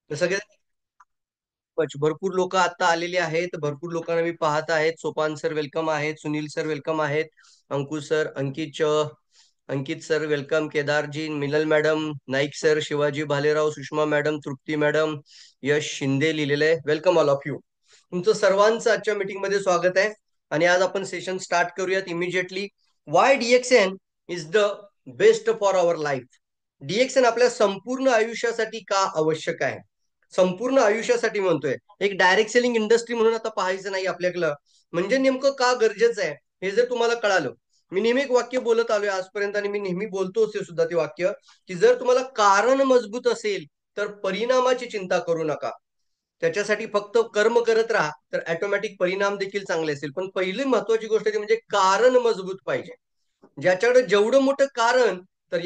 तर सगळे भरपूर लोक आता आलेले आहेत. भरपूर लोकांना मी पाहत आहेत. सोपान सर वेलकम आहेत, सुनील सर वेलकम आहेत, Ankush sir, Ankit sir welcome, Kedarji, Minal madam, Naik sir, Shivaji Bhalerao, Sushma madam, Trupti madam, Yash Shinde लिहिलेलं आहे. Welcome all of you. तुमचं सर्वांचं आजच्या मीटिंग मध्ये स्वागत आहे. आणि आज आपण सेशन स्टार्ट करूयात immediately. Why DXN is the best for our life. DXN आपल्या संपूर्ण आयुष्यासाठी का आवश्यक आहे? संपूर्ण आयुष्यासाठी म्हणतोय. एक डायरेक्ट सेलिंग इंडस्ट्री म्हणून आता पाहायचं नाही आपल्याकडं. म्हणजे नेमकं का गरजेचं आहे हे जर तुम्हाला कळालं. मी नेहमी एक वाक्य बोलत आलोय आजपर्यंत आणि मी नेहमी बोलतोच ते सुद्धा ते वाक्य, की जर तुम्हाला कारण मजबूत असेल तर परिणामाची चिंता करू नका. त्याच्यासाठी फक्त कर्म करत राहा तर ऑटोमॅटिक परिणाम देखील चांगले असेल. पण पहिली महत्वाची गोष्ट ती म्हणजे कारण मजबूत पाहिजे. ज्याच्याकडे जेवढं मोठं कारण, तर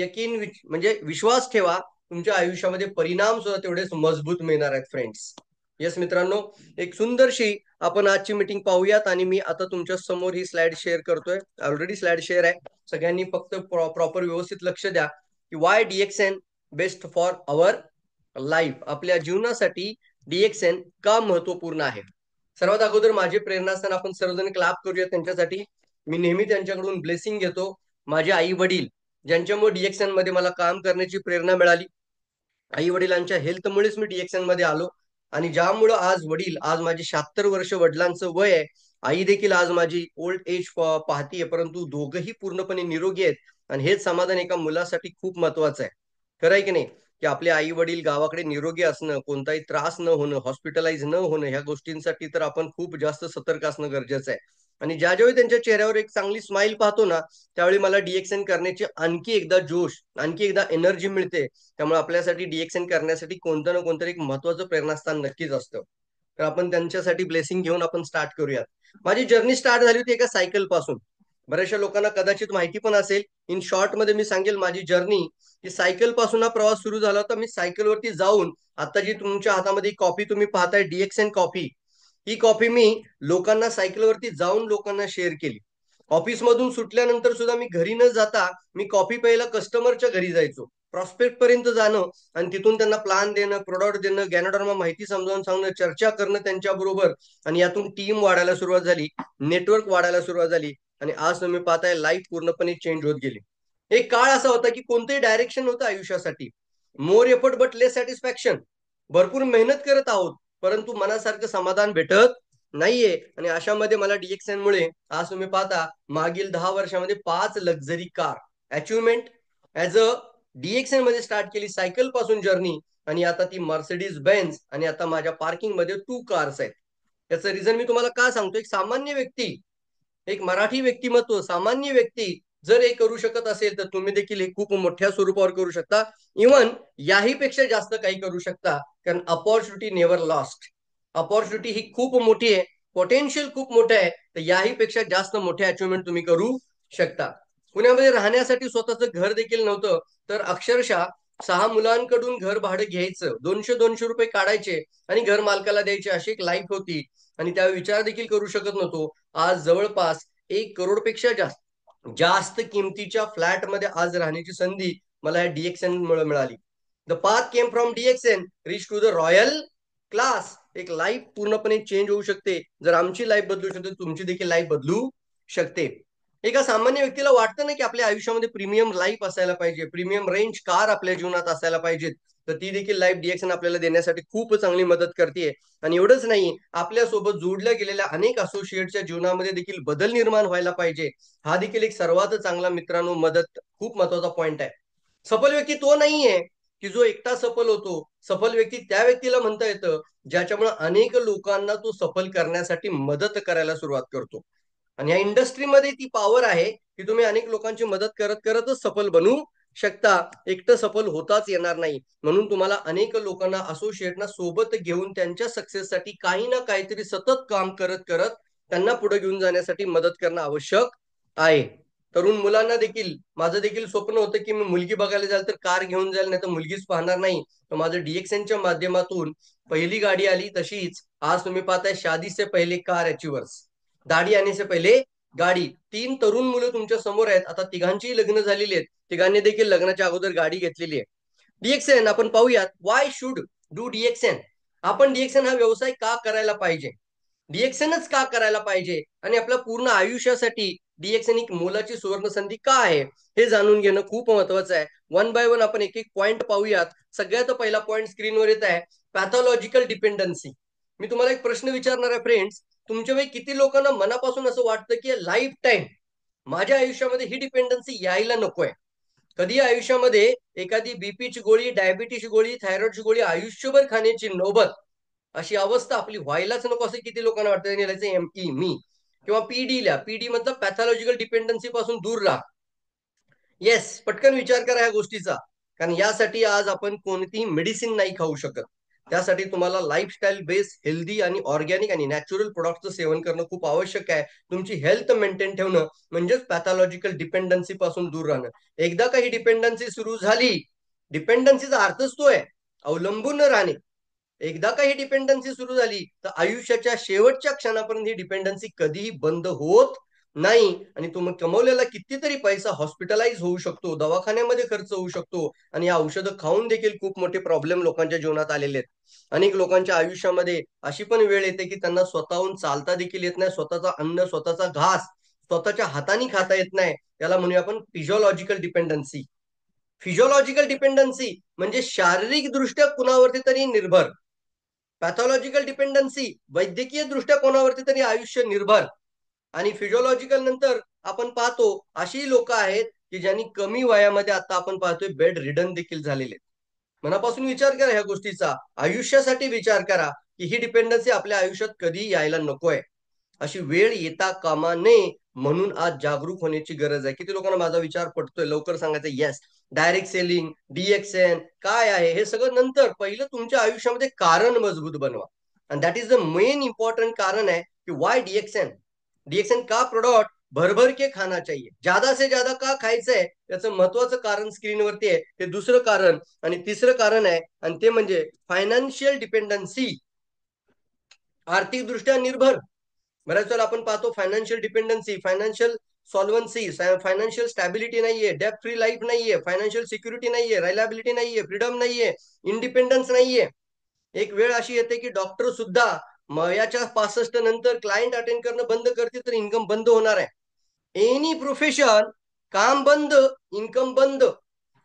म्हणजे विश्वास ठेवा, तुमच्या आयुष्यामध्ये परिणाम सुद्धा तेवढेच मजबूत मिळणार आहेत फ्रेंड्स. येस मित्रांनो, एक सुंदरशी आपण आजची मीटिंग पाहूयात. आणि मी आता तुमच्या समोर ही स्लाइड शेअर करतोय. ऑलरेडी स्लाइड शेअर आहे. सगळ्यांनी फक्त प्रॉपर व्यवस्थित लक्ष द्या की Y DXN best for our life. आपल्या जीवनासाठी डीएक्सएन का महत्वपूर्ण आहे. सर्वात अगोदर माझे प्रेरणास्थान आपण सर्वजण क्लॅप करूया त्यांच्यासाठी. मी नेहमी त्यांच्याकडून ब्लेसिंग घेतो. माझे आई वडील, ज्यांच्यामुळे डीएक्सएन मध्ये मला काम करण्याची प्रेरणा मिळाली. आई वडिलांच्या हेल्थमुळेच मी डीएक्सएन मध्ये आलो. आणि ज्यामुळं आज माझे 76 वर्ष वडिलांचं वय आहे. आई देखील आज माझी ओल्ड एज पाहतीये, परंतु दोघंही पूर्णपणे निरोगी आहेत. आणि हेच समाधान एका मुलासाठी खूप महत्वाचं आहे. खरं आहे की नाही? की आपले आई वडील गावाकडे निरोगी असणं, कोणताही त्रास न होणं, हॉस्पिटलाइज न होणं, ह्या गोष्टींसाठी तर आपण खूप जास्त सतर्क असणं गरजेचं आहे. आणि ज्यावेळी त्यांच्या चेहऱ्यावर एक चांगली स्माइल पाहतो ना, त्यावेळी मला डीएक्सएन करण्याची आणखी एकदा जोश, आणखी एकदा एनर्जी मिळते. त्यामुळे आपल्यासाठी डीएक्सएन करण्यासाठी कोणतं ना कोणतरी एक महत्वाचं प्रेरणास्थान नक्कीच असतं. तर आपण त्यांच्यासाठी ब्लेसिंग घेऊन आपण स्टार्ट करूयात. माझी जर्नी स्टार्ट झाली होती एका सायकल पासून. बऱ्याचशा लोकांना कदाचित माहिती पण असेल. इन शॉर्ट मध्ये मी सांगेल माझी जर्नी, की सायकल पासून हा प्रवास सुरू झाला होता. मी सायकलवरती जाऊन, आता जी तुमच्या हातामध्ये कॉपी तुम्ही पाहताय डीएक्सएन कॉपी, ही कॉपी मी लोकांना सायकलवरती जाऊन लोकांना शेअर केली. ऑफिस मधून सुटल्यानंतर सुद्धा मी घरी न जाता मी कॉपी पहिला कस्टमरच्या घरी जायचो. प्रॉस्पेक्ट पर्यंत जाणं आणि तिथून त्यांना प्लॅन देणं, प्रोडक्ट देणं, गॅनोडर्मा माहिती समजावून सांगणं, चर्चा करणं त्यांच्या बरोबर. आणि यातून टीम वाढायला सुरुवात झाली, नेटवर्क वाढायला सुरुवात झाली. आणि आज तुम्ही पाहताय लाईफ पूर्णपणे चेंज होत गेली. एक काळ असा होता की कोणतेही डायरेक्शन होतं आयुष्यासाठी. More effort but less satisfaction. भरपूर मेहनत करत आहोत, परंतु मनासारखं समाधान भेटत नाहीये. आणि अशामध्ये मला डीएक्सएन मुळे आज तुम्ही पाहता मागील 10 वर्षामध्ये 5 luxury car achievement as a DXN मध्ये स्टार्ट केली, सायकल पासून जर्नी. आणि आता ती मर्सिडीज बेन्झ, आणि आता माझ्या पार्किंग मध्ये 2 कार्स आहेत. याचं रिझन मी तुम्हाला का सांगतो. एक सामान्य व्यक्ती, एक मराठी व्यक्तिमत्व, सामान्य व्यक्ती जर हे करू शकत असेल तर तुम्ही देखील हे खूप मोठ्या स्वरूपावर करू शकता. इवन याही पेक्षा जास्त काही करू शकता. कारण अपॉर्च्युनिटी नेव्हर लॉस्ट. अपॉर्च्युनिटी ही खूप मोठी आहे, पोटेन्शियल खूप मोठं आहे. तर याही पेक्षा जास्त मोठे अचिव्हमेंट तुम्ही करू शकता. पुण्यामध्ये राहण्यासाठी स्वतःचं घर देखील नव्हतं, तर अक्षरशः 6 मुलांकडून घर भाडं घ्यायचं, 200-200 रुपये काढायचे आणि घर मालकाला द्यायचे, अशी एक लाईफ होती. आणि त्यावेळी विचार देखील करू शकत नव्हतो. आज जवळपास 1 करोडपेक्षा जास्त जास्त किमतीच्या फ्लॅट मध्ये आज राहण्याची संधी मला या डीएक्सएन मुळे मिळाली. The path came from DXN rich to the royal class. एक लाईफ पूर्णपणे चेंज होऊ शकते. जर आमची लाईफ बदलू शकते, तुमची देखील लाईफ बदलू शकते. एका सामान्य व्यक्तीला वाटतं ना की आपल्या आयुष्यामध्ये प्रीमियम लाईफ असायला पाहिजे, प्रीमियम रेंज कार आपल्या जीवनात असायला पाहिजेत. तर ती देखील लाईफ डीएक्सएन आपल्याला देण्यासाठी खूप चांगली मदत करते. आणि एवढंच नाही, आपल्यासोबत जोडल्या गेलेल्या अनेक असोसिएटच्या जीवनामध्ये देखील बदल निर्माण व्हायला पाहिजे. हा देखील एक सर्वात चांगला मित्रांनो मदत खूप महत्वाचा पॉइंट आहे. सफल व्यक्ती तो नाहीये की जो एकटा सफल होतो. सफल व्यक्ती त्या व्यक्तीला म्हणता येतं ज्याच्यामुळे अनेक लोकांना तो सफल करण्यासाठी मदत करायला सुरुवात करतो. आणि या इंडस्ट्रीमध्ये ती पॉवर आहे की तुम्ही अनेक लोकांची मदत करत करतच सफल बनू शकता. एकटं सफल होताच येणार नाही. म्हणून तुम्हाला अनेक लोकांना असोसिएटना सोबत घेऊन त्यांच्या सक्सेससाठी काही ना काहीतरी सतत काम करत करत त्यांना पुढे घेऊन जाण्यासाठी मदत करणं आवश्यक आहे. तरुण मुलांना देखील माझं देखील स्वप्न होतं की मी मुलगी बघायला जाईल तर कार घेऊन जाईल, नाही तर मुलगीच पाहणार नाही. तर माझं डीएक्सएनच्या माध्यमातून पहिली गाडी आली. तशीच आज तुम्ही पाहताय शादी से पहिले कार अचिव्हर्स, दाढी आने से पहिले गाडी. 3 तरुण मुलं तुमच्या समोर आहेत. आता तिघांचीही लग्न झालेली आहेत. तिघांनी देखील लग्नाच्या अगोदर गाडी घेतलेली आहे. डीएक्सएन आपण पाहूयात. Why should do DXN. आपण डीएक्सएन हा व्यवसाय का करायला पाहिजे, डीएक्सएनच का करायला पाहिजे, आणि आपल्या पूर्ण आयुष्यासाठी डीएक्सएन ही मोलाची सुवर्ण संधी का आहे, हे जाणून घेणं खूप महत्वाचं आहे. वन बाय वन आपण एक एक पॉईंट पाहूयात. सगळ्यात पहिला पॉईंट स्क्रीनवर येत आहे, पॅथॉलॉजिकल डिपेंडन्सी. मी तुम्हाला एक प्रश्न विचारणार आहे फ्रेंड्स, तुमच्यापैकी किती लोकांना मनापासून असं वाटतं की लाईफ टाईम माझ्या आयुष्यामध्ये ही डिपेंडन्सी यायला नकोय? कधी आयुष्यामध्ये एखादी बीपीची गोळी, डायबिटीची गोळी, थायरॉइडची गोळी आयुष्यभर खाण्याची नौबत, अशी अवस्था आपली व्हायलाच नको असं किती लोकांना वाटतं? लिहायचं एमई मी, किंवा पीडी ल्या. पीडी मतलब पॅथॉलॉजिकल डिपेंडन्सी पासून दूर राहा. येस, पटकन विचार करा ह्या गोष्टीचा. कारण यासाठी आज आपण कोणतीही मेडिसिन नाही खाऊ शकत. त्यासाठी तुम्हाला लाईफस्टाईल बेस हेल्दी आणि ऑर्गॅनिक आणि नॅचरल प्रोडक्टचं सेवन करणं खूप आवश्यक आहे. तुमची हेल्थ मेंटेन ठेवणं म्हणजेच पॅथॉलॉजिकल डिपेंडन्सी पासून दूर राहणं. एकदा काही डिपेंडन्सी सुरू झाली, डिपेंडन्सीचा अर्थच तो आहे अवलंबून राहणे. एकदा काही डिपेंडन्सी सुरू झाली तर आयुष्याच्या शेवटच्या क्षणापर्यंत ही डिपेंडन्सी कधीही बंद होत नाही. आणि तुम्ही कमवलेला कितीतरी पैसा हॉस्पिटलाइज होऊ शकतो, दवाखान्यामध्ये खर्च होऊ शकतो, आणि या औषधं खाऊन देखील खूप मोठे प्रॉब्लेम लोकांच्या जीवनात आलेले आहेत. अनेक लोकांच्या आयुष्यामध्ये अशी पण वेळ येते की त्यांना स्वतःहून चालता देखील येत नाही, स्वतःचा अन्न, स्वतःचा घास स्वतःच्या हाताने खाता येत नाही. त्याला म्हणूया आपण फिजिओलॉजिकल डिपेंडन्सी. फिजिओलॉजिकल डिपेंडन्सी म्हणजे शारीरिक दृष्ट्या कुणावरती तरी निर्भर. पॅथॉलॉजिकल डिपेंडन्सी वैद्यकीय दृष्ट्या कोणावरती तरी आयुष्य निर्भर. आणि फिजिओलॉजिकल नंतर आपण पाहतो अशी लोक आहेत की ज्यांनी कमी वयामध्ये आता आपण पाहतोय बेड रिडन देखील झालेले. मनापासून विचार करा ह्या गोष्टीचा, आयुष्यासाठी विचार करा की ही डिपेंडन्सी आपल्या आयुष्यात कधी यायला नकोय. अशी वेळ येता कामा नये, म्हणून आज जागरूक होण्याची गरज आहे. किती लोकांना माझा विचार पटतोय? लवकर सांगायचं येस. डायरेक्ट सेलिंग, डीएक्सएन काय आहे हे सगळं नंतर. पहिलं तुमच्या आयुष्यामध्ये कारण मजबूत बनवा, आणि that is the main important कारण आहे की वाय डीएक्सएन. डीएक्सएन का प्रोडक्ट भरभर के खाना चाहिए, ज्यादा से ज्यादा का खायचं आहे, त्याचं महत्वाचं कारण स्क्रीनवरती आहे. ते दुसरं कारण. आणि तिसरं कारण आहे, आणि ते म्हणजे फायनान्शियल डिपेंडन्सी, आर्थिक दृष्ट्या निर्भर. बऱ्याच वेळेला आपण पाहतो financial dependency, financial solvency, financial stability नाहीये, डेट फ्री लाईफ नाहीये, फायनान्शियल सिक्युरिटी नाहीये, रिलायबिलिटी नाहीये, फ्रीडम नाहीये, इंडिपेंडन्स नाहीये. एक वेळ अशी येते की डॉक्टर सुद्धा वयाच्या 65 नंतर क्लायंट अटेंड करणं बंद करते तर इन्कम बंद होणार आहे. एनी प्रोफेशन, काम बंद, इन्कम बंद.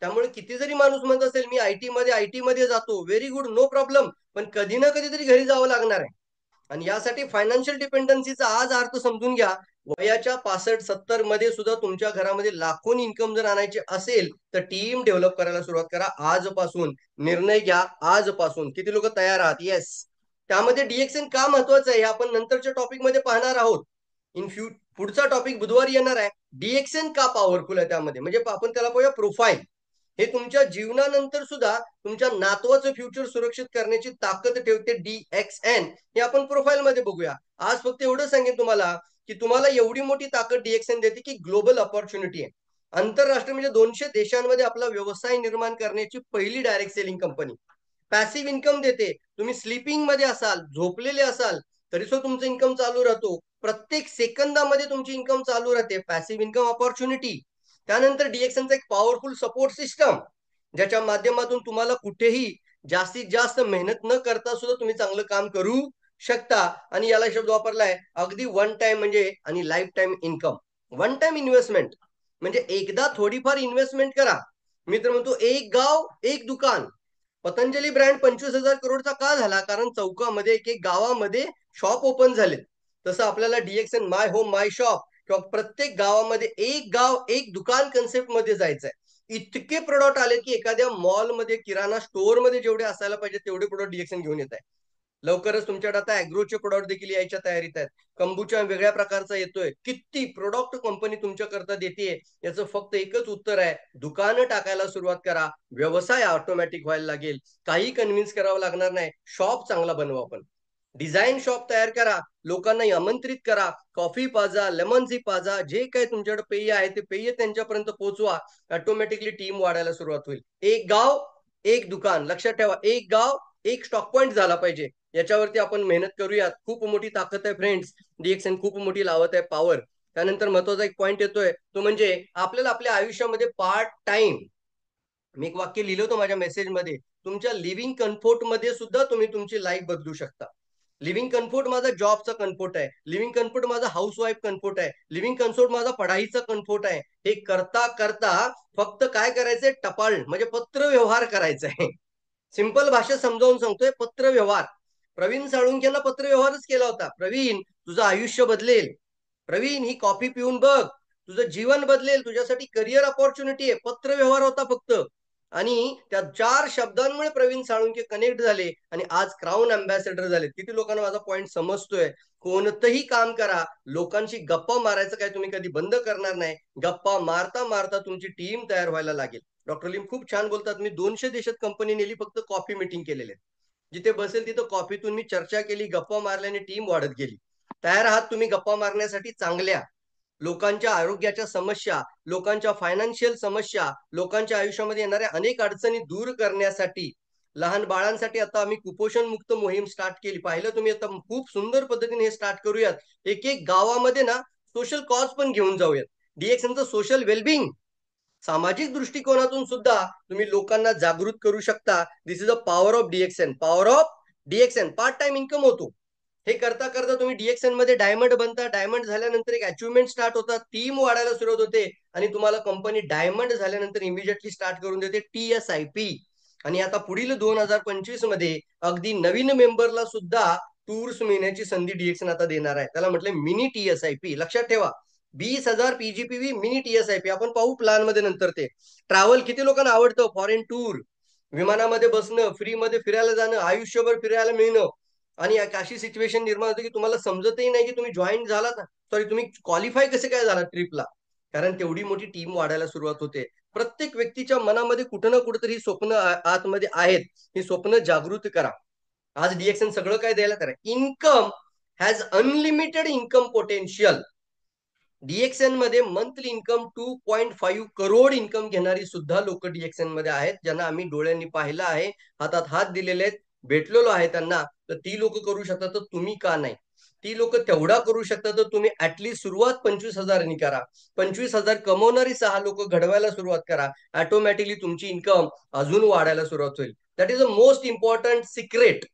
त्यामुळे किती जरी माणूस म्हणत असेल मी आयटी मध्ये जातो, व्हेरी गुड, नो प्रॉब्लेम, पण कधी ना कधीतरी घरी जावं लागणार आहे. आणि यासाठी फायनान्शियल डिपेंडन्सीचा आज अर्थ समजून घ्या. वयाच्या 65-70 मध्ये सुद्धा तुमच्या घरामध्ये लाखोनी इन्कम जर आणायचे असेल तर टीम डेव्हलप करायला सुरुवात करा आजपासून. निर्णय घ्या आजपासून. किती लोक तयार आहात? येस. त्यामध्ये डीएक्सएन का महत्वाचं आहे हे आपण नंतरच्या टॉपिक मध्ये पाहणार आहोत. पुढचा टॉपिक बुधवारी येणार आहे. डीएक्सएन का पॉवरफुल आहे त्यामध्ये, म्हणजे आपण त्याला पाहूया प्रोफाईल. हे तुमच्या जीवनानंतर सुद्धा तुमच्या नातवाचं फ्युचर सुरक्षित करण्याची ताकद ठेवते डीएक्सएन. हे आपण प्रोफाईल मध्ये बघूया. आज फक्त एवढं सांगेन तुम्हाला की तुम्हाला एवढी मोठी ताकद डीएक्सएन देते की ग्लोबल ऑपॉर्च्युनिटी आहे. आंतरराष्ट्रीय म्हणजे 200 देशांमध्ये आपला व्यवसाय निर्माण करण्याची पहिली direct selling company. Passive income देते. तुम्ही स्लीपिंग मध्ये असाल, झोपलेले असाल, तरी सुद्धा तुमचं इन्कम चालू राहतो. प्रत्येक सेकंदामध्ये तुमची इन्कम चालू राहते. Passive income opportunity. त्यानंतर डीएक्सएनचा एक पॉवरफुल सपोर्ट सिस्टम, ज्याच्या माध्यमातून तुम्हाला कुठेही जास्तीत जास्त मेहनत न करता सुद्धा तुम्ही चांगलं काम करू शकता. आणि याला शब्द वापरलाय अगदी वन टाइम म्हणजे आणि life time income. One time investment म्हणजे एकदा थोडीफार इन्व्हेस्टमेंट करा. मी तर म्हणतो एक गाव एक दुकान. पतंजली ब्रँड 25,000 करोडचा का झाला? कारण चौकामध्ये एक एक गावामध्ये शॉप ओपन झाले. तसं आपल्याला डीएक्सएन माय होम माय शॉप किंवा प्रत्येक गावामध्ये एक गाव एक दुकान कन्सेप्ट मध्ये जायचंय. इतके प्रोडक्ट आले की एखाद्या मॉलमध्ये, किराणा स्टोअर मध्ये जेवढे असायला पाहिजे तेवढे प्रोडक्ट डीएक्सएन घेऊन येत आहे. लवकरच तुमच्याकडे आता अॅग्रोचे प्रोडक्ट देखील यायच्या तयारीत आहेत. कंबूच्या वेगळ्या प्रकारचा येतोय. किती प्रोडक्ट कंपनी तुमच्या करता देते, याचं फक्त एकच उत्तर आहे, दुकानं टाकायला सुरुवात करा. व्यवसाय ऑटोमॅटिक व्हायला लागेल. काही कन्व्हिन्स करावं लागणार नाही. शॉप चांगला बनवा. आपण डिझाईन शॉप तयार करा, लोकांना आमंत्रित करा, कॉफी पाजा, लेमन टी पाजा, जे काही तुमच्याकडे पेय आहे ते पेय त्यांच्यापर्यंत पोहोचवा. ऑटोमॅटिकली टीम वाढायला सुरुवात होईल. एक गाव एक दुकान. लक्षात ठेवा, एक गाव एक स्टॉक पॉइंट झाला पाहिजे. याच्यावरती आपण मेहनत करूयात. खूप मोठी ताकद आहे फ्रेंड्स. डीएक्सएन खूप मोठी लावत आहे पॉवर. त्यानंतर महत्वाचा एक पॉइंट येतोय, तो म्हणजे आपल्याला आपल्या आयुष्यामध्ये पार्ट टाइम मी एक वाक्य लिहिलं होतं माझ्या मेसेजमध्ये, तुमच्या लिव्हिंग कम्फर्ट मध्ये सुद्धा तुम्ही तुमची लाईफ बदलू शकता. लिव्हिंग कम्फर्ट माझा जॉबचा कम्फर्ट आहे, लिव्हिंग कम्फर्ट माझा हाऊसवाईफ कम्फर्ट आहे, लिव्हिंग कम्फर्ट माझा पढाईचा कम्फर्ट आहे. हे करता करता फक्त काय करायचंय, टपाल म्हणजे पत्र व्यवहार करायचा आहे. सिंपल भाषेत समजावून सांगतोय, पत्र व्यवहार. प्रवीण साळुंखेला पत्र व्यवहारच केला होता. प्रवीण, तुझं आयुष्य बदलेल. प्रवीण, ही कॉफी पिऊन बघ, तुझं जीवन बदलेल, तुझ्यासाठी करिअर अपॉर्च्युनिटी आहे. पत्र व्यवहार होता फक्त. आणि त्या 4 शब्दांमुळे प्रवीण साळुंखे कनेक्ट झाले आणि आज क्राऊन अँबॅसेडर झाले. किती लोकांना माझा पॉइंट समजतोय? कोणतंही काम करा, लोकांशी गप्पा मारायचं काय तुम्ही कधी बंद करणार नाही. गप्पा मारता मारता तुमची टीम तयार व्हायला लागेल. डॉक्टर लिम खूप छान बोलतात. मी 200 देशात कंपनी नेली, फक्त कॉफी मीटिंग केलेले. जिथे बसेल तिथं कॉफीतून मी चर्चा केली, गप्पा मारल्याने टीम वाढत गेली. तयार आहात तुम्ही गप्पा मारण्यासाठी चांगल्या? लोकांच्या आरोग्याच्या समस्या, लोकांच्या फायनान्शियल समस्या, लोकांच्या आयुष्यामध्ये येणाऱ्या अनेक अडचणी दूर करण्यासाठी, लहान बाळांसाठी आता आम्ही कुपोषण मुक्त मोहीम स्टार्ट केली. पाहिलं तुम्ही, आता खूप सुंदर पद्धतीने हे स्टार्ट करूयात. एक एक गावामध्ये ना सोशल कॉज पण घेऊन जाऊयात. डीएक्सएनचं सोशल वेलबिंग, सामाजिक दृष्टिकोनातून सुद्धा तुम्ही लोकांना जागृत करू शकता. This is a power of DXN. Power of DXN. Part time income होतो. हे करता करता तुम्ही डीएक्सएन मध्ये डायमंड बनता. डायमंड झाल्यानंतर एक अचिव्हमेंट स्टार्ट होतात, टीम वाढायला सुरुवात होते आणि तुम्हाला कंपनी डायमंड झाल्यानंतर इमिजिएटली स्टार्ट करून देते TSIP. आणि आता पुढील 2025 मध्ये अगदी नवीन मेंबरला सुद्धा टूर्स मिळण्याची संधी डीएक्सएन आता देणार आहे. त्याला म्हटलं मिनी TSIP. लक्षात ठेवा, 20,000 PGPV मिनी TSIP. आपण पाहू प्लॅन मध्ये नंतर. ते ट्रॅव्हल किती लोकांना आवडतं, फॉरेन टूर, विमानामध्ये बसणं, फ्री मध्ये फिरायला जाणं, आयुष्यभर फिरायला मिळणं. आणि एक अशी सिच्युएशन निर्माण होते की तुम्हाला समजतही नाही की तुम्ही जॉईन झालात, सॉरी तुम्ही क्वालिफाय कसे काय झाला ट्रिपला. कारण तेवढी मोठी टीम वाढायला सुरुवात होते. प्रत्येक व्यक्तीच्या मनामध्ये कुठं ना कुठेतरी ही स्वप्न आतमध्ये आहेत. ही स्वप्न जागृत करा. आज डीएक्सएन सगळं काय द्यायला करा. Income has unlimited income potential. DXN मध्ये मंथली इन्कम 2.5 करोड इन्कम घेणारी सुद्धा लोक डीएक्सएन मध्ये आहेत, ज्यांना आम्ही डोळ्यांनी पाहिलं आहे, हातात हात दिलेले आहेत, भेटलेलो आहे त्यांना. तर ती लोक करू शकतात, तर तुम्ही का नाही? ती लोक तेवढा करू शकतात, तर तुम्ही ऍटलीस्ट सुरुवात 25,000 करा. 25,000 कमवणारी 6 लोक घडवायला सुरुवात करा. ऑटोमॅटिकली तुमची इन्कम अजून वाढायला सुरुवात होईल. That is a most important secret,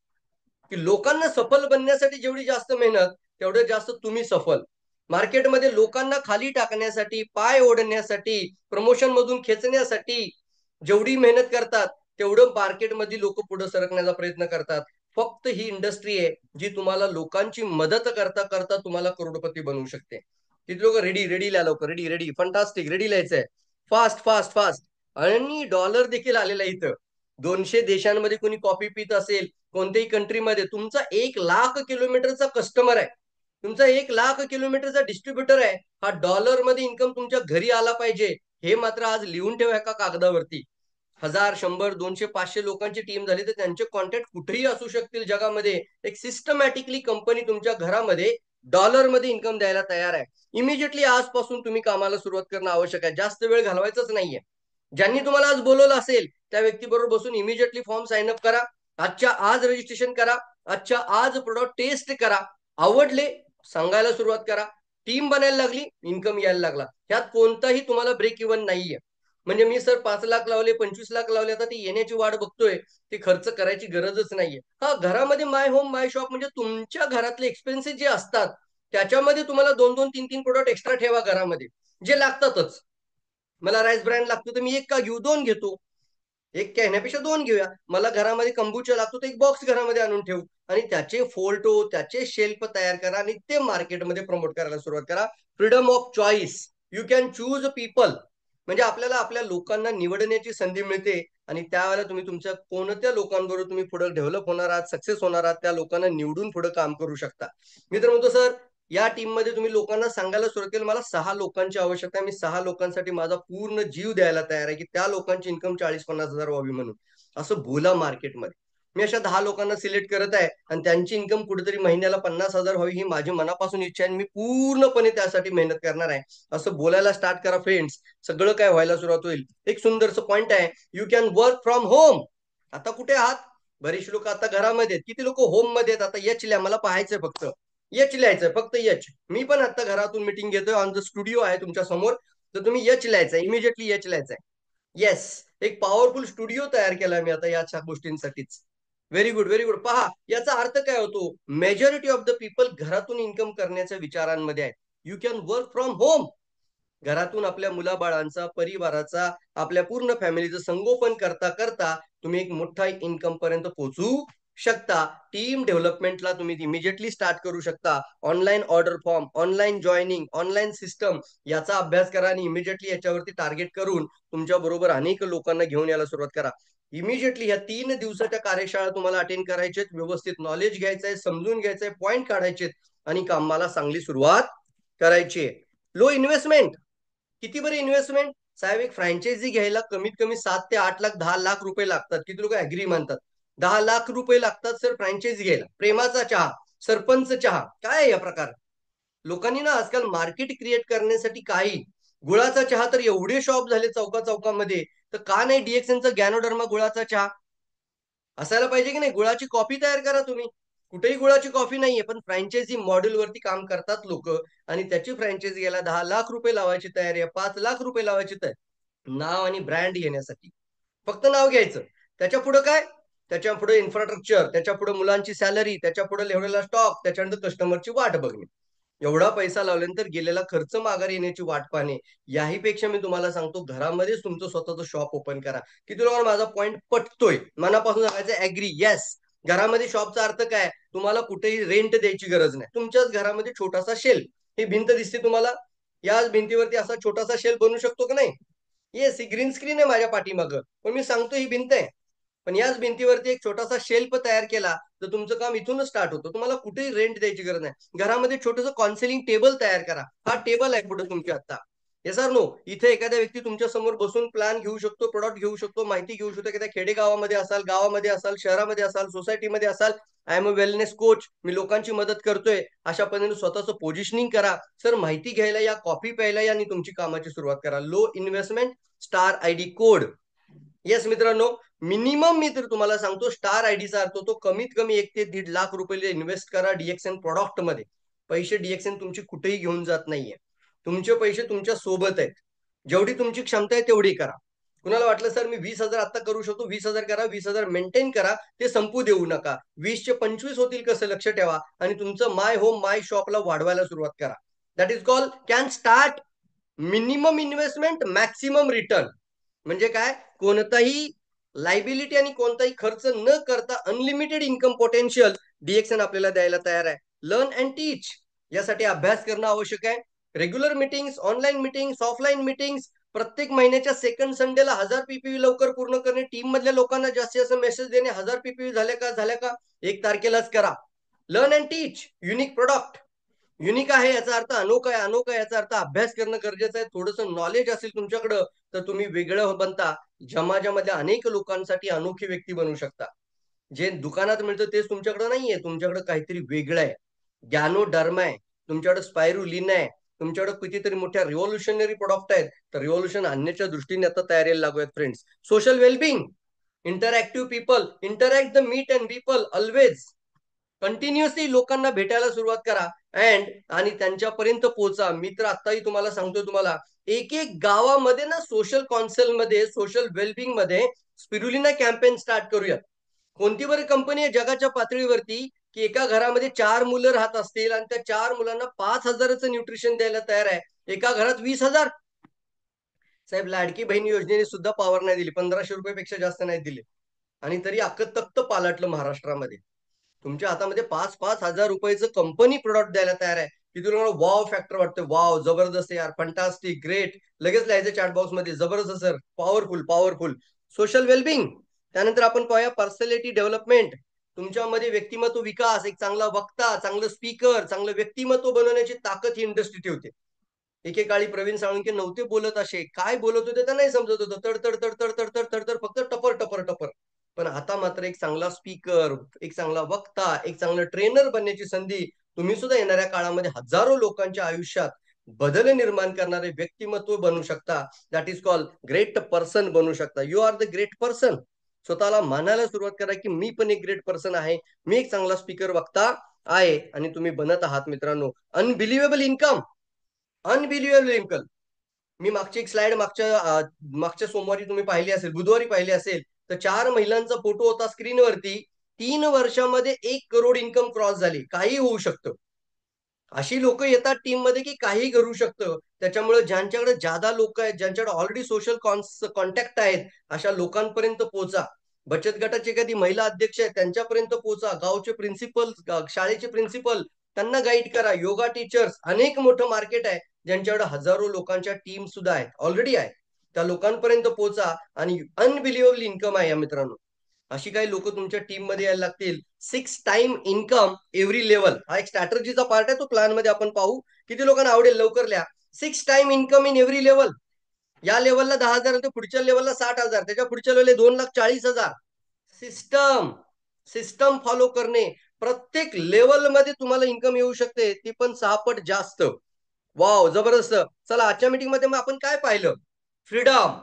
की लोकांना सफल बनण्यासाठी जेवढी जास्त मेहनत, तेवढं जास्त तुम्ही सफल. मार्केटमध्ये लोकांना खाली टाकण्यासाठी, पाय ओढण्यासाठी, प्रमोशन मधून खेचण्यासाठी जेवढी मेहनत करतात, तेवढं मार्केटमध्ये लोक पुढे सरकण्याचा प्रयत्न करतात. फक्त ही इंडस्ट्री आहे जी तुम्हाला लोकांची मदत करता करता तुम्हाला करोडपती बनवू शकते. किती लोक रेडी रेडी लिहा, लवकर रेडी रेडी, फंटास्टिक, रेडी लिहायचंय, फास्ट फास्ट फास्ट. आणि डॉलर देखील आलेला आहे इथं. 200 देशांमध्ये कोणी कॉफी पित असेल, कोणत्याही कंट्रीमध्ये, तुमचा 1 लाख किलोमीटरचा कस्टमर आहे, तुमचा 1 लाख किलोमीटरचा डिस्ट्रीब्युटर आहे. हा डॉलर मध्ये इन्कम तुमच्या घरी आला पाहिजे. हे मात्र आज लिहून ठेवा एका कागदावरती. 1000, 100, 200, 500 लोकांची टीम झाली तर त्यांचे कॉन्टॅक्ट कुठेही असू शकतील जगामध्ये. एक सिस्टमॅटिकली कंपनी तुमच्या घरामध्ये डॉलर मध्ये इन्कम द्यायला तयार आहे. इमिजिएटली आजपासून तुम्ही कामाला सुरुवात करणं आवश्यक आहे. जास्त वेळ घालवायचाच नाहीये. ज्यांनी तुम्हाला आज बोलवलं असेल त्या व्यक्तीबरोबर बसून इमिजिएटली फॉर्म साइन अप करा. आजच्या आज रजिस्ट्रेशन करा. आजच्या आज प्रोडक्ट टेस्ट करा. आवडले, सांगायला सुरुवात करा. टीम बनायला लागली, इन्कम यायला लागला. ह्यात कोणताही तुम्हाला ब्रेक इव्हन नाहीये. म्हणजे मी सर 5 लाख लावले, 25 लाख लावले, आता ती येण्याची वाट बघतोय, ते खर्च करायची गरजच नाहीये. हा, घरामध्ये माय होम माय शॉप म्हणजे तुमच्या घरातले एक्सपेन्सेस जे असतात, त्याच्यामध्ये तुम्हाला 2-2, 3-3 प्रोडक्ट एक्स्ट्रा ठेवा घरामध्ये, जे लागतातच. मला राईस ब्रँड लागतो तर मी एक का घेऊ, 2 घेतो. एक घेण्यापेक्षा 2 घेऊया. मला घरामध्ये कंबूचा लागतो तर एक बॉक्स घरामध्ये आणून ठेवू. आणि त्याचे फोल्टो, त्याचे शेल्फ तयार करा आणि ते मार्केटमध्ये प्रमोट करायला सुरुवात करा. Freedom of choice. You can choose people. म्हणजे आपल्याला आपल्या लोकांना निवडण्याची संधी मिळते. आणि त्यावेळेला तुम्ही तुमच्या कोणत्या लोकांबरोबर तुम्ही पुढे डेव्हलप होणार आहात, सक्सेस होणार आहात, त्या लोकांना निवडून पुढे काम करू शकता. मी तर म्हणतो सर, या टीम मध्ये तुम्ही लोकांना सांगायला सुरुवात केली, मला 6 लोकांची आवश्यकता आहे, मी 6 लोकांसाठी माझा पूर्ण जीव द्यायला तयार आहे, की त्या लोकांची इन्कम 40-50 हजार व्हावी म्हणून. असं बोला मार्केटमध्ये. मी अशा 10 लोकांना सिलेक्ट करत आहे आणि त्यांची इन्कम कुठेतरी महिन्याला 50,000 व्हावी, ही माझी मनापासून इच्छा आहे. मी पूर्णपणे त्यासाठी मेहनत करणार आहे. असं बोलायला स्टार्ट करा फ्रेंड्स, सगळं काय व्हायला सुरुवात होईल. एक सुंदरचं पॉइंट आहे, you can work from home. आता कुठे आहात? बरेचसे लोक आता घरामध्ये आहेत. किती लोक होम मध्ये आहेत? आता यच लिहा, मला पाहायचंय फक्त. यच लिहायचंय, फक्त यच. मी पण आता घरातून मिटिंग घेतोय, ऑन द स्टुडिओ आहे तुमच्या समोर. तर तुम्ही यच लिहायचंय, इमिजिएटली यच लिहायचंय. येस, एक पॉवरफुल स्टुडिओ तयार केला मी आता याच्या गोष्टींसाठीच. Very good, very good. पहा, याचा अर्थ काय होतो? मेजॉरिटी ऑफ द पीपल घरातून इन्कम करण्याच्या विचारांमध्ये आहेत. You can work from home. घरातून आपल्या मुलाबाळांचा, परिवाराचा, आपल्या पूर्ण फॅमिलीचं संगोपन करता करता तुम्ही एक मोठा इन्कम पर्यंत पोहोचू शकता. टीम डेव्हलपमेंटला तुम्ही इमिजिएटली स्टार्ट करू शकता. Online order form, online joining, online system याचा अभ्यास करा आणि इमिजिएटली याच्यावरती टार्गेट करून तुमच्या बरोबर अनेक लोकांना घेऊन यायला सुरुवात करा. इमिजिएटली ह्या 3 दिवसाच्या कार्यशाळा तुम्हाला अटेंड करायचे, व्यवस्थित नॉलेज घ्यायचंय, समजून घ्यायचंय, पॉईंट काढायचे आणि कामाला चांगली सुरुवात करायची. Low investment. किती बरी इन्व्हेस्टमेंट साहेब? एक फ्रँचायझी घ्यायला कमीत कमी 7 ते 8 लाख, 10 लाख रुपये लागतात. किती लोक ऍग्री मानतात? 10 लाख रुपये लागतात सर फ्रँचायझी घ्यायला. प्रेमाचा चहा, सरपंच चहा, काय या प्रकार? लोकांनी ना आजकाल मार्केट क्रिएट करण्यासाठी काही, गुळाचा चहा तर एवढे शॉप झाले चौका चौकामध्ये, तर का नाही डीएक्सएनचा गॅनोडर्मा गुळाचा चहा असायला पाहिजे की नाही? गुळाची कॉफी तयार करा तुम्ही. कुठेही गुळाची कॉफी नाहीये, पण फ्रँचायझी मॉडेल वरती काम करतात लोक आणि त्याची फ्रँचायझी घ्यायला 10 लाख रुपये लावायची तयारी आहे, 5 लाख रुपये लावायची तयारी, नाव आणि ब्रँड घेण्यासाठी. फक्त नाव घ्यायचं. त्याच्या पुढे काय? त्याच्या पुढे इन्फ्रास्ट्रक्चर, त्याच्या पुढे मुलांची सॅलरी, त्याच्या पुढे ठेवलेला स्टॉक, त्याच्यानंतर कस्टमरची वाट बघणे. एवढा पैसा लावल्यानंतर गेलेला खर्च माघारी येण्याची वाट पाहणे. याही पेक्षा मी तुम्हाला सांगतो, घरामध्येच तुमचं स्वतःचं शॉप ओपन करा. किती लोकांना माझा पॉईंट पटतोय? मनापासून सांगायचं ऍग्री, येस. घरामध्ये शॉपचा अर्थ काय? तुम्हाला कुठेही रेंट द्यायची गरज नाही. तुमच्याच घरामध्ये छोटासा शेल्फ, ही भिंत दिसते तुम्हाला, याच भिंतीवरती असा छोटासा शेल्फ बनू शकतो का नाही? येस, ही ग्रीन स्क्रीन आहे माझ्या पाठीमागं, पण मी सांगतो ही भिंत आहे. पण याच भिंतीवरती एक छोटासा शेल्फ तयार केला तर तुमचं काम इथूनच स्टार्ट होतं. तुम्हाला कुठेही रेंट द्यायची गरज नाही. घरामध्ये छोटंसं काउन्सिलिंग टेबल तयार करा. हा टेबल आहे पुढे तुमच्या आता. Yes or no? इथे एखाद्या व्यक्ती तुमच्या समोर बसून प्लॅन घेऊ शकतो, प्रोडक्ट घेऊ शकतो, माहिती घेऊ शकतो. एखाद्या खेडेगावामध्ये असाल, गावामध्ये असाल, शहरामध्ये असाल, सोसायटीमध्ये असाल, I am a wellness coach, मी लोकांची मदत करतोय, अशा पद्धतीने स्वतःचं पोझिशनिंग करा. सर, माहिती घ्यायला या, कॉफी प्यायला या आणि तुमची कामाची सुरुवात करा. Low investment, star ID code. Yes मित्रांनो, मिनिमम मी तर तुम्हाला सांगतो, स्टार आयडीचा अर्थ होतो कमीत कमी 1 ते 1.5 लाख रुपये इन्व्हेस्ट करा डीएक्सएन प्रोडक्ट मध्ये. पैसे डीएक्सएन तुमची कुठेही घेऊन जात नाहीये. तुमचे पैसे तुमच्या सोबत आहेत. जेवढी तुमची क्षमता आहे तेवढी करा. कुणाला वाटलं सर मी 20,000 आता करू शकतो, 20,000 करा, 20,000 मेंटेन करा, ते संपू देऊ नका. 20चे 25 होतील कसं लक्ष ठेवा आणि तुमचं माय होम माय शॉपला वाढवायला सुरुवात करा. That is call can start. Minimum investment, maximum return. म्हणजे काय? कोणताही लायबिलिटी आणि कोणताही खर्च न करता अनलिमिटेड इन्कम पोटेन्शियल डीएक्सएन आपल्याला द्यायला तयार आहे. लर्न अँड टीच. यासाठी अभ्यास करणं आवश्यक आहे. Regular meetings, online meetings, offline meetings, प्रत्येक महिन्याच्या सेकंड संडेला 1000 पीपीवी लवकर पूर्ण करणे, टीम मधल्या लोकांना जास्तीत जास्त मेसेज देणे, 1000 पीपीवी झाल्या का 1 तारखेलाच करा. Learn and teach. Unique product. Unique आहे याचा अर्थ अनोखा आहे, अनोखा याचा अर्थ अभ्यास करणं गरजेचं आहे. थोडंसं नॉलेज असेल तुमच्याकडं तर तुम्ही वेगळं बनता. समाजामध्ये अनेक लोकांसाठी अनोखी व्यक्ती बनू शकता. जे दुकानात मिळतं तेच तुमच्याकडे नाहीये, तुमच्याकडे काहीतरी वेगळं आहे. गॅनोडर्मा आहे, तुमच्याकडे स्पायरुलिना आहे, तुमच्याकडे कितीतरी मोठ्या रिव्होल्युशनरी प्रोडक्ट आहेत. तर रिव्होल्युशन आणण्याच्या दृष्टीने आता तयारीला लागूयात friends. Social wellbeing, interactive people, interact the meet and people always. Continuously लोकांना भेटायला सुरुवात करा अँड आणि त्यांच्यापर्यंत पोहोचा. मी तर आत्ताही तुम्हाला सांगतोय, तुम्हाला एक एक गावामध्ये ना सोशल कॉन्सेल मध्ये, सोशल वेलबिंग मध्ये स्पिरुलिना कॅम्पेन स्टार्ट करूयात. कोणती बरी कंपनी आहे जगाच्या पातळीवरती की एका घरामध्ये 4 मुलं राहत असतील आणि त्या 4 मुलांना 5,000चं न्यूट्रिशन द्यायला तयार आहे, एका घरात 20,000? साहेब, लाडकी बहीण योजनेने सुद्धा पॉवर नाही दिली, 1,500 रुपयापेक्षा जास्त नाही दिले आणि तरी अख्खं तख्त पालटलं महाराष्ट्रामध्ये. तुमच्या हातामध्ये 5,000 रुपयाचं कंपनी प्रोडक्ट द्यायला तयार आहे की तुला वाव फॅक्टर वाटतं, वाव जबरदस्त यार, फंटास्टिक, ग्रेट, लगेच लिहायचं चॅट बॉक्स मध्ये जबरदस्त sir, powerful powerful. Social wellbeing. त्यानंतर आपण पाहूया पर्सनॅलिटी डेव्हलपमेंट. तुमच्यामध्ये व्यक्तिमत्व विकास, एक चांगला वक्ता, चांगलं स्पीकर, चांगलं व्यक्तिमत्व बनवण्याची ताकद ही इंडस्ट्री ठेवते. एकेकाळी प्रवीण साळुंके नव्हते बोलत, असे काय बोलत होते तर नाही समजत होतं, तड तड तड तड तड तड तड तड, फक्त टपर टपर टपर. पण आता मात्र एक चांगला स्पीकर, एक चांगला वक्ता, एक चांगलं ट्रेनर बनण्याची संधी तुम्ही सुद्धा येणाऱ्या काळामध्ये हजारो लोकांच्या आयुष्यात बदल निर्माण करणारे व्यक्तिमत्व बनू शकता. That is call great person बनू शकता. You are the great person. स्वतःला मानायला सुरुवात करा की मी पण एक ग्रेट पर्सन आहे, मी एक चांगला स्पीकर, वक्ता आहे आणि तुम्ही बनत आहात मित्रांनो. Unbelievable income, unbelievable income. मी मागची एक स्लाइड मागच्या सोमवारी तुम्ही पाहिली असेल, बुधवारी पाहिली असेल, तर 4 महिलांचा फोटो होता स्क्रीनवरती. 3 वर्षामध्ये 1 करोड इन्कम क्रॉस झाली. काही होऊ शकतं. अशी लोक येतात टीम मध्ये की काही करू शकतं. त्याच्यामुळे ज्यांच्याकडे ज्यादा लोक आहेत, ज्यांच्याकडे ऑलरेडी सोशल कॉन्टॅक्ट आहेत, अशा लोकांपर्यंत पोहोचा. बचत गटाचे कधी महिला अध्यक्ष आहेत त्यांच्यापर्यंत पोहोचा. गावचे प्रिन्सिपल, शाळेचे प्रिन्सिपल, त्यांना गाईड करा. योगा टीचर्स, अनेक मोठं मार्केट आहे ज्यांच्याकडे हजारो लोकांच्या टीम सुद्धा आहेत, ऑलरेडी आहे. त्या लोकांपर्यंत पोहोचा आणि अनबिलिव्हेबल इन्कम आहे या मित्रांनो. अशी काही लोक तुमच्या टीम मध्ये यायला लागतील. 6 टाइम इन्कम एव्हरी लेवल हा एक स्ट्रॅटर्जीचा पार्ट आहे, तो प्लॅन मध्ये आपण पाहू. किती लोकांना आवडेल, लवकर लिहा. 6 time income in every level. या लेवलला 10,000 होते, पुढच्या लेवलला 60,000, त्याच्या पुढच्या लेवलला 2,40,000. सिस्टम सिस्टम फॉलो करणे. प्रत्येक लेवलमध्ये तुम्हाला इन्कम येऊ शकते, ती पण 6 पट जास्त. वाव, जबरदस्त. चला, आजच्या मीटिंग मध्ये मग आपण काय पाहिलं? फ्रीडम.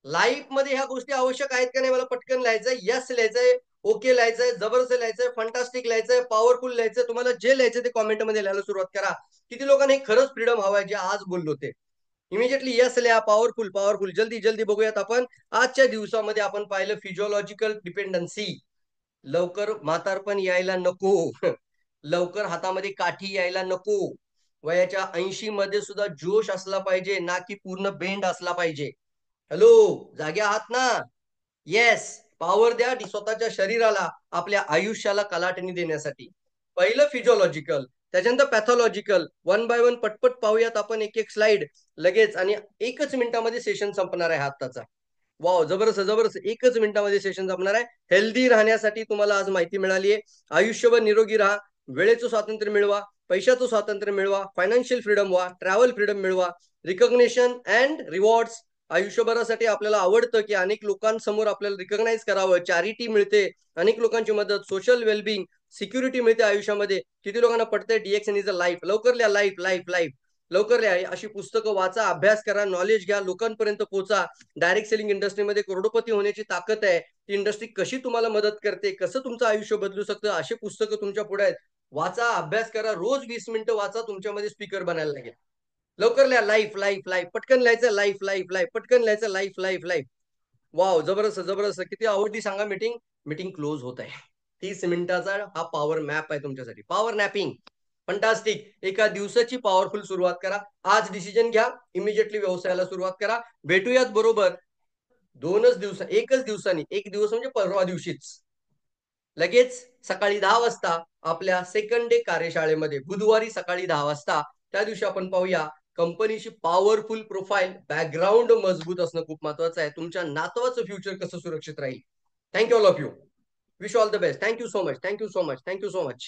लाईफ मध्ये ह्या गोष्टी आवश्यक आहेत का नाही, मला पटकन लिहायचंय. यस लिहायचंय, ओके लिहायचंय, जबरदस्त लिहायचंय, फंटास्टिक लिहायचंय, पॉवरफुल लिहायचंय. तुम्हाला जे लिहायचंय ते कॉमेंट मध्ये लिहायला सुरुवात करा. किती लोकांना हे खरंच फ्रीडम हवाय, जे आज बोललो ते? इमिजिएटली यस लिहा. Powerful powerful. जल्दी जल्दी बघूयात आपण. आजच्या दिवसामध्ये आपण पाहिलं फिजिओलॉजिकल डिपेंडन्सी. लवकर म्हातारपण यायला नको. लवकर हातामध्ये काठी यायला नको. वयाच्या 80 मध्ये सुद्धा जोश असला पाहिजे, ना की पूर्ण बेंड असला पाहिजे. हॅलो, जागे आहात ना? येस. पॉवर द्या स्वतःच्या शरीराला, आपल्या आयुष्याला कलाटणी देण्यासाठी. पहिलं फिजिओलॉजिकल, त्याच्यानंतर पॅथॉलॉजिकल. वन बाय वन पटपट पाहूयात आपण, एक एक स्लाइड लगेच. आणि 1 मिनिटामध्ये सेशन संपणार आहे आत्ताचा. वाव, जबरदस्त जबरदस्त. 1 मिनिटामध्ये सेशन संपणार आहे. हेल्दी राहण्यासाठी तुम्हाला आज माहिती मिळाली आहे. आयुष्यभर निरोगी राहा, वेळेचं स्वातंत्र्य मिळवा, पैशाचं स्वातंत्र्य मिळवा, फायनान्शियल फ्रीडम व्हा, ट्रॅव्हल फ्रीडम मिळवा, रिकॉग्निशन अँड रिवॉर्ड्स. आयुष्यभरासाठी आपल्याला आवडतं की अनेक लोकांसमोर आपल्याला रिकॉग्नाइज करावं, चॅरिटी मिळते, अनेक लोकांची मदत, सोशल वेलबिंग, सिक्युरिटी मिळते आयुष्यामध्ये. किती लोकांना पडतंय डीएक्सन इज अ लाईफ? लवकर लिहा, लाईफ लाईफ लाईफ. लवकर लिहा. अशी पुस्तकं वाचा, अभ्यास करा, नॉलेज घ्या, लोकांपर्यंत पोहोचा. डायरेक्ट सेलिंग इंडस्ट्रीमध्ये करोडपती होण्याची ताकद आहे. ती इंडस्ट्री कशी तुम्हाला मदत करते, कसं तुमचं आयुष्य बदलू शकतं, अशी पुस्तकं तुमच्या पुढे आहेत. वाचा, अभ्यास करा, रोज 20 मिनिटं वाचा, तुमच्यामध्ये स्पीकर बनायला लागेल. लवकर लिहा. Life life life. पटकन लिहायचं, लाईफ लाईफ लाईफ. पटकन लिहायचं, लाईफ लाईफ लाईफ. वाव, जबरदस्त जबरदस्त. किती आवडली सांगा मीटिंग. मीटिंग क्लोज होत आहे. 30 मिनिटाचा हा पॉवर मॅप आहे तुमच्यासाठी. पॉवर नॅपिंग. फंटास्टिक. एका दिवसाची पॉवरफुल सुरुवात करा. आज डिसिजन घ्या, इमिजिएटली व्यवसायाला सुरुवात करा. भेटूयात बरोबर 2 दिवस, एकच दिवसांनी. एक दिवस म्हणजे परवा दिवशीच, लगेच सकाळी 10 वाजता आपल्या सेकंड डे कार्यशाळेमध्ये, बुधवारी सकाळी 10 वाजता. त्या दिवशी आपण पाहूया कंपनीची पॉवरफुल प्रोफाईल. बॅकग्राऊंड मजबूत असणं खूप महत्वाचं आहे. तुमच्या नातवाचं फ्युचर कसं सुरक्षित राहील. Thank you all of you. Wish all the best. Thank you so much. Thank you so much. Thank you so much.